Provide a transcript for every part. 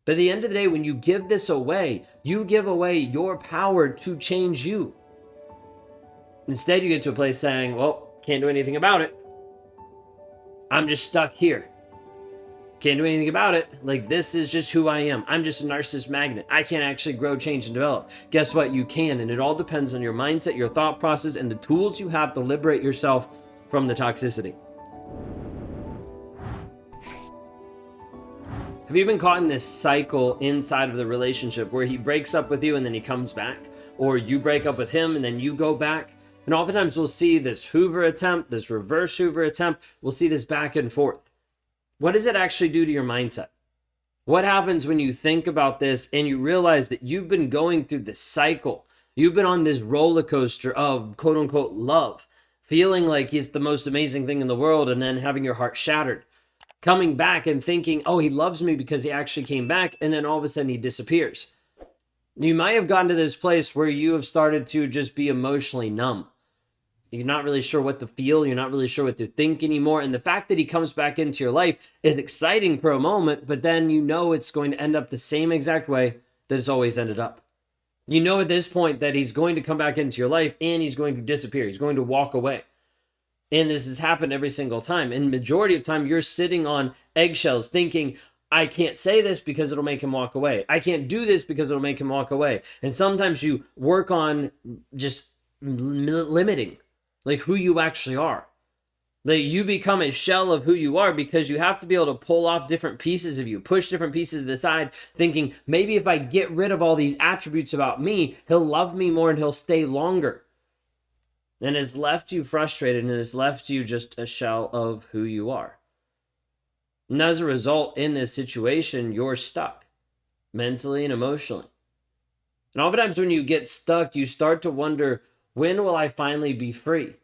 But at the end of the day, when you give this away, you give away your power to change you. Instead, you get to a place saying, well, can't do anything about it. I'm just stuck here. Can't do anything about it. Like, this is just who I am. I'm just a narcissist magnet. I can't actually grow, change, and develop. Guess what? You can. And it all depends on your mindset, your thought process, and the tools you have to liberate yourself from the toxicity. Have you been caught in this cycle inside of the relationship where he breaks up with you and then he comes back? Or you break up with him and then you go back? And oftentimes we'll see this Hoover attempt, this reverse Hoover attempt. We'll see this back and forth. What does it actually do to your mindset? What happens when you think about this and you realize that you've been going through this cycle? You've been on this roller coaster of quote unquote love, feeling like he's the most amazing thing in the world and then having your heart shattered. Coming back and thinking, oh, he loves me because he actually came back, and then all of a sudden he disappears. You might have gotten to this place where you have started to just be emotionally numb. You're not really sure what to feel. You're not really sure what to think anymore. And the fact that he comes back into your life is exciting for a moment, but then you know it's going to end up the same exact way that it's always ended up. You know at this point that he's going to come back into your life and he's going to disappear. He's going to walk away. And this has happened every single time. And majority of time, you're sitting on eggshells thinking, I can't say this because it'll make him walk away. I can't do this because it'll make him walk away. And sometimes you work on just limiting like who you actually are. Like you become a shell of who you are because you have to be able to pull off different pieces of you, push different pieces to the side, thinking maybe if I get rid of all these attributes about me, he'll love me more and he'll stay longer. And has left you frustrated and has left you just a shell of who you are. And as a result, in this situation, you're stuck mentally and emotionally. And oftentimes when you get stuck, you start to wonder, when will I finally be free?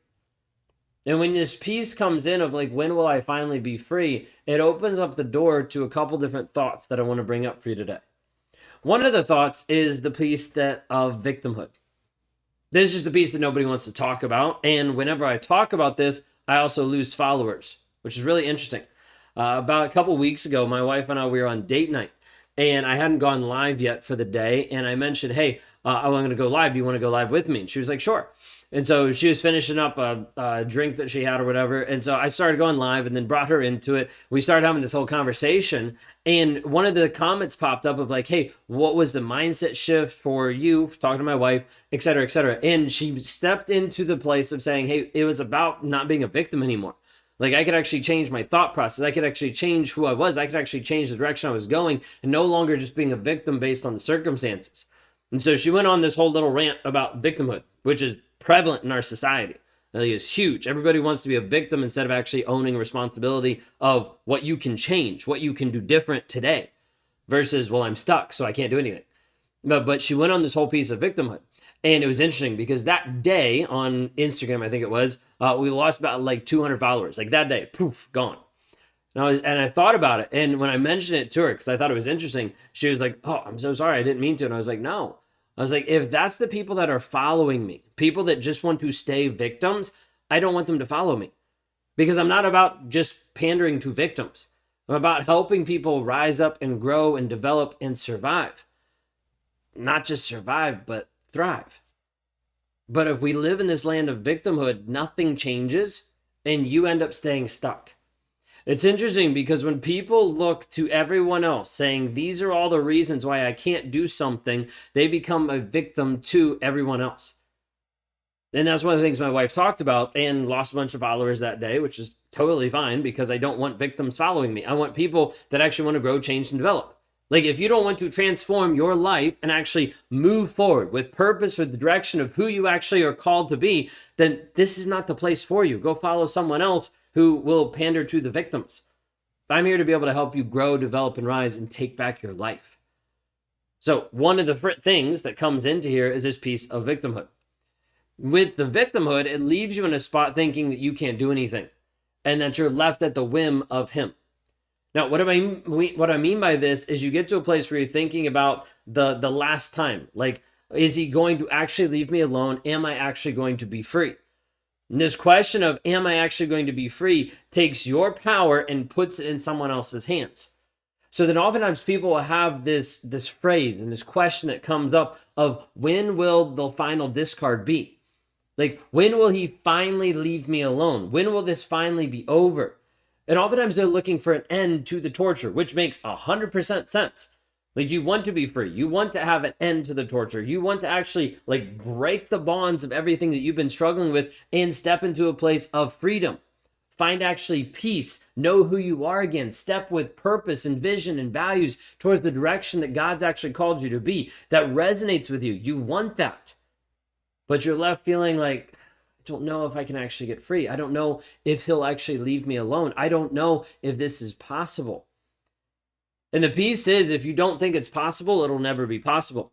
And when this piece comes in of like, when will I finally be free? It opens up the door to a couple different thoughts that I want to bring up for you today. One of the thoughts is the piece of victimhood. This is just the piece that nobody wants to talk about. And whenever I talk about this, I also lose followers, which is really interesting. About a couple weeks ago, my wife and I, we were on date night. And I hadn't gone live yet for the day. And I mentioned, hey, I'm going to go live. Do you want to go live with me? And she was like, sure. And so she was finishing up a drink that she had or whatever. And so I started going live and then brought her into it. We started having this whole conversation. And one of the comments popped up of like, hey, what was the mindset shift for you? Talking to my wife, et cetera, et cetera. And she stepped into the place of saying, hey, it was about not being a victim anymore. Like I could actually change my thought process. I could actually change who I was. I could actually change the direction I was going and no longer just being a victim based on the circumstances. And so she went on this whole little rant about victimhood, which is prevalent in our society. It's huge. Everybody wants to be a victim instead of actually owning responsibility of what you can change, what you can do different today versus, well, I'm stuck, so I can't do anything. But she went on this whole piece of victimhood. And it was interesting because that day on Instagram, I think it was, we lost about like 200 followers. Like that day, poof, gone. And I thought about it. And when I mentioned it to her, because I thought it was interesting, she was like, oh, I'm so sorry. I didn't mean to. And I was like, no. I was like, if that's the people that are following me, people that just want to stay victims, I don't want them to follow me. Because I'm not about just pandering to victims. I'm about helping people rise up and grow and develop and survive. Not just survive, but thrive. But if we live in this land of victimhood, nothing changes and you end up staying stuck. It's interesting because when people look to everyone else saying, these are all the reasons why I can't do something, they become a victim to everyone else. And that's one of the things my wife talked about and lost a bunch of followers that day, which is totally fine because I don't want victims following me. I want people that actually want to grow, change, and develop. Like if you don't want to transform your life and actually move forward with purpose or the direction of who you actually are called to be, then this is not the place for you. Go follow someone else who will pander to the victims. I'm here to be able to help you grow, develop, and rise and take back your life. So one of the things that comes into here is this piece of victimhood. With the victimhood, it leaves you in a spot thinking that you can't do anything and that you're left at the whim of him. Now, what I mean by this is you get to a place where you're thinking about the last time. Like, is he going to actually leave me alone? Am I actually going to be free? And this question of, am I actually going to be free, takes your power and puts it in someone else's hands. So then oftentimes people will have this phrase and this question that comes up of when will the final discard be? Like, when will he finally leave me alone? When will this finally be over? And oftentimes they're looking for an end to the torture, which makes 100% sense. Like, you want to be free. You want to have an end to the torture. You want to actually like break the bonds of everything that you've been struggling with and step into a place of freedom. Find actually peace. Know who you are again. Step with purpose and vision and values towards the direction that God's actually called you to be. That resonates with you. You want that. But you're left feeling like, I don't know if I can actually get free. I don't know if he'll actually leave me alone. I don't know if this is possible. And the piece is, if you don't think it's possible, it'll never be possible.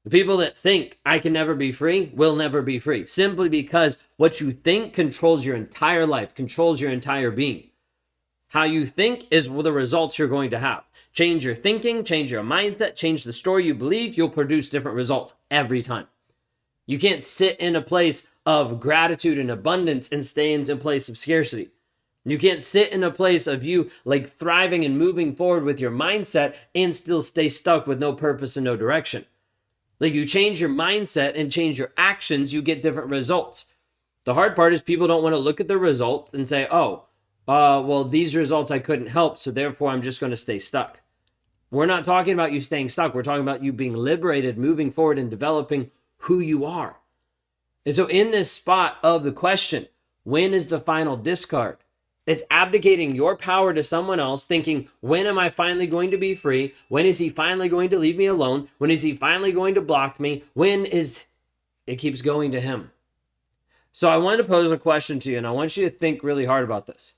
The people that think I can never be free will never be free, simply because what you think controls your entire life, controls your entire being. How you think is the results you're going to have. Change your thinking, change your mindset, change the story you believe, you'll produce different results every time. You can't sit in a place of gratitude and abundance and stay in a place of scarcity. You can't sit in a place of you like thriving and moving forward with your mindset and still stay stuck with no purpose and no direction. Like, you change your mindset and change your actions, you get different results. The hard part is people don't want to look at the results and say, well, these results I couldn't help, so therefore I'm just going to stay stuck. We're not talking about you staying stuck. We're talking about you being liberated, moving forward and developing who you are. And so in this spot of the question, when is the final discard? It's abdicating your power to someone else, thinking, when am I finally going to be free? When is he finally going to leave me alone? When is he finally going to block me? It keeps going to him. So I wanted to pose a question to you, and I want you to think really hard about this.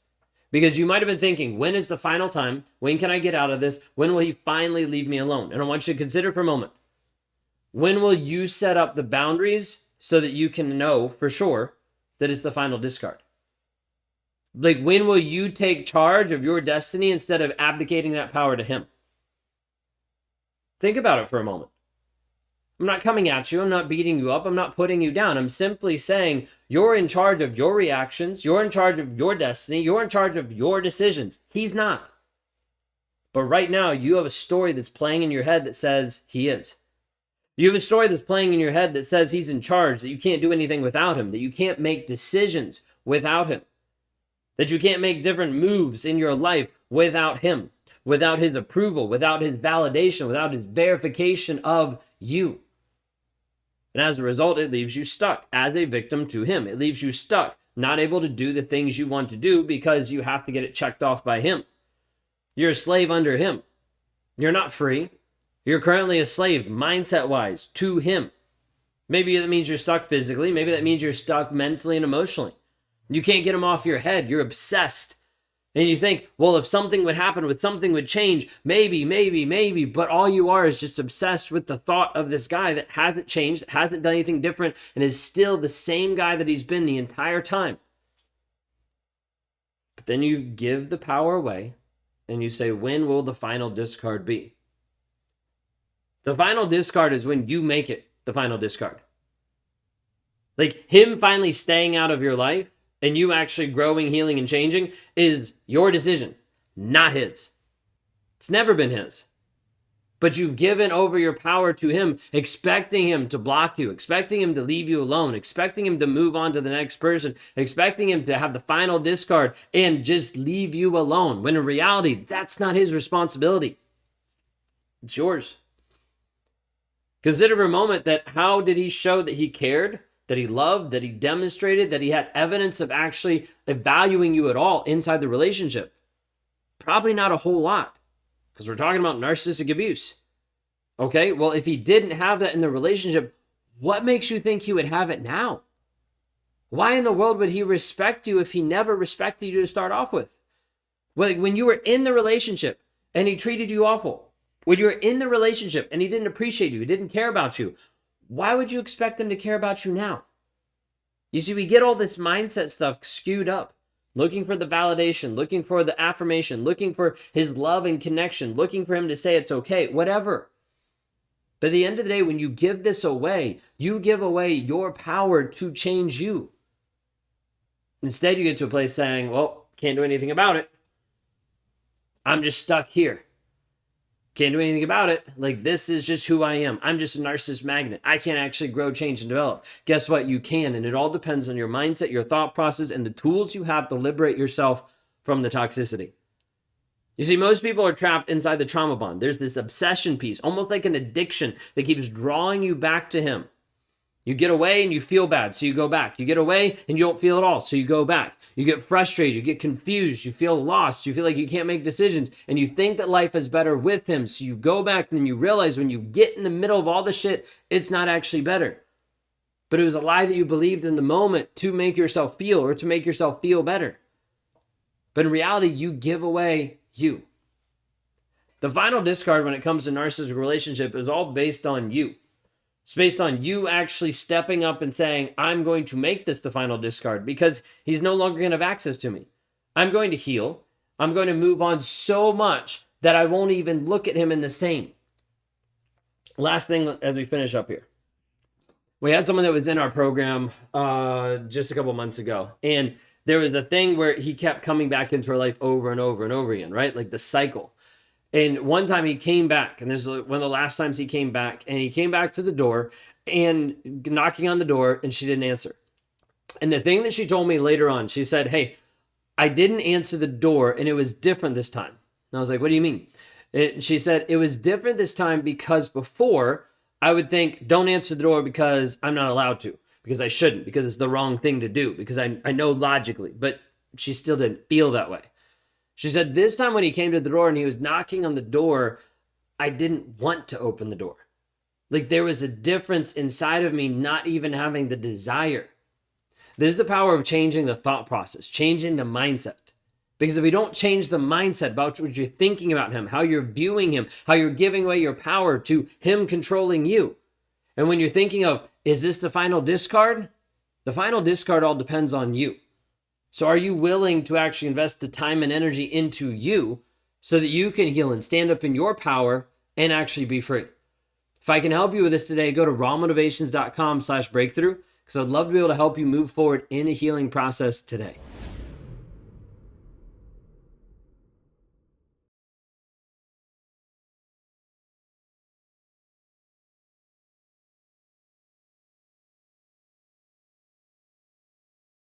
Because you might have been thinking, when is the final time? When can I get out of this? When will he finally leave me alone? And I want you to consider for a moment, when will you set up the boundaries so that you can know for sure that it's the final discard? Like, when will you take charge of your destiny instead of abdicating that power to him? Think about it for a moment. I'm not coming at you. I'm not beating you up. I'm not putting you down. I'm simply saying you're in charge of your reactions. You're in charge of your destiny. You're in charge of your decisions. He's not. But right now, you have a story that's playing in your head that says he is. You have a story that's playing in your head that says he's in charge, that you can't do anything without him, that you can't make decisions without him, that you can't make different moves in your life without him, without his approval, without his validation, without his verification of you. And as a result, it leaves you stuck as a victim to him. It leaves you stuck, not able to do the things you want to do because you have to get it checked off by him. You're a slave under him. You're not free. You're currently a slave, mindset-wise, to him. Maybe that means you're stuck physically. Maybe that means you're stuck mentally and emotionally. You can't get him off your head. You're obsessed. And you think, well, if something would happen, if something would change, maybe. But all you are is just obsessed with the thought of this guy that hasn't changed, hasn't done anything different, and is still the same guy that he's been the entire time. But then you give the power away, and you say, when will the final discard be? The final discard is when you make it the final discard. Like, him finally staying out of your life and you actually growing, healing, and changing is your decision, not his. It's never been his. But you've given over your power to him, expecting him to block you, expecting him to leave you alone, expecting him to move on to the next person, expecting him to have the final discard and just leave you alone, when in reality, that's not his responsibility. It's yours. Consider for a moment that how did he show that he cared, that he loved, that he demonstrated, that he had evidence of actually valuing you at all inside the relationship? Probably not a whole lot, because we're talking about narcissistic abuse. Okay, well, if he didn't have that in the relationship, what makes you think he would have it now? Why in the world would he respect you if he never respected you to start off with? When you were in the relationship and he treated you awful, when you were in the relationship and he didn't appreciate you, he didn't care about you, why would you expect him to care about you now? You see, we get all this mindset stuff skewed up, looking for the validation, looking for the affirmation, looking for his love and connection, looking for him to say it's okay, whatever. But at the end of the day, when you give this away, you give away your power to change you. Instead, you get to a place saying, well, can't do anything about it. I'm just stuck here. Can't do anything about it. Like, this is just who I am. I'm just a narcissist magnet. I can't actually grow, change, and develop. Guess what? You can. And it all depends on your mindset, your thought process, and the tools you have to liberate yourself from the toxicity. You see, most people are trapped inside the trauma bond. There's this obsession piece, almost like an addiction that keeps drawing you back to him. You get away and you feel bad, so you go back. You get away and you don't feel at all, so you go back. You get frustrated, you get confused, you feel lost, you feel like you can't make decisions, and you think that life is better with him, so you go back, and then you realize when you get in the middle of all the shit, it's not actually better. But it was a lie that you believed in the moment to make yourself feel, or to make yourself feel better. But in reality, you give away you. The final discard when it comes to narcissistic relationship is all based on you. It's based on you actually stepping up and saying, I'm going to make this the final discard because he's no longer going to have access to me. I'm going to heal. I'm going to move on so much that I won't even look at him in the same. Last thing as we finish up here. We had someone that was in our program just a couple months ago. And there was a thing where he kept coming back into our life over and over and over again, right? Like the cycle. And one time he came back, and this is one of the last times he came back, and he came back to the door and knocking on the door, and she didn't answer. And the thing that she told me later on, she said, hey, I didn't answer the door, and it was different this time. And I was like, what do you mean? She said, it was different this time because before I would think, don't answer the door because I'm not allowed to, because I shouldn't, because it's the wrong thing to do, because I know logically, but she still didn't feel that way. She said, this time when he came to the door and he was knocking on the door, I didn't want to open the door. Like there was a difference inside of me not even having the desire. This is the power of changing the thought process, changing the mindset. Because if we don't change the mindset about what you're thinking about him, how you're viewing him, how you're giving away your power to him controlling you. And when you're thinking of, is this the final discard? The final discard all depends on you. So are you willing to actually invest the time and energy into you so that you can heal and stand up in your power and actually be free? If I can help you with this today, go to rawmotivations.com/breakthrough because I'd love to be able to help you move forward in a healing process today.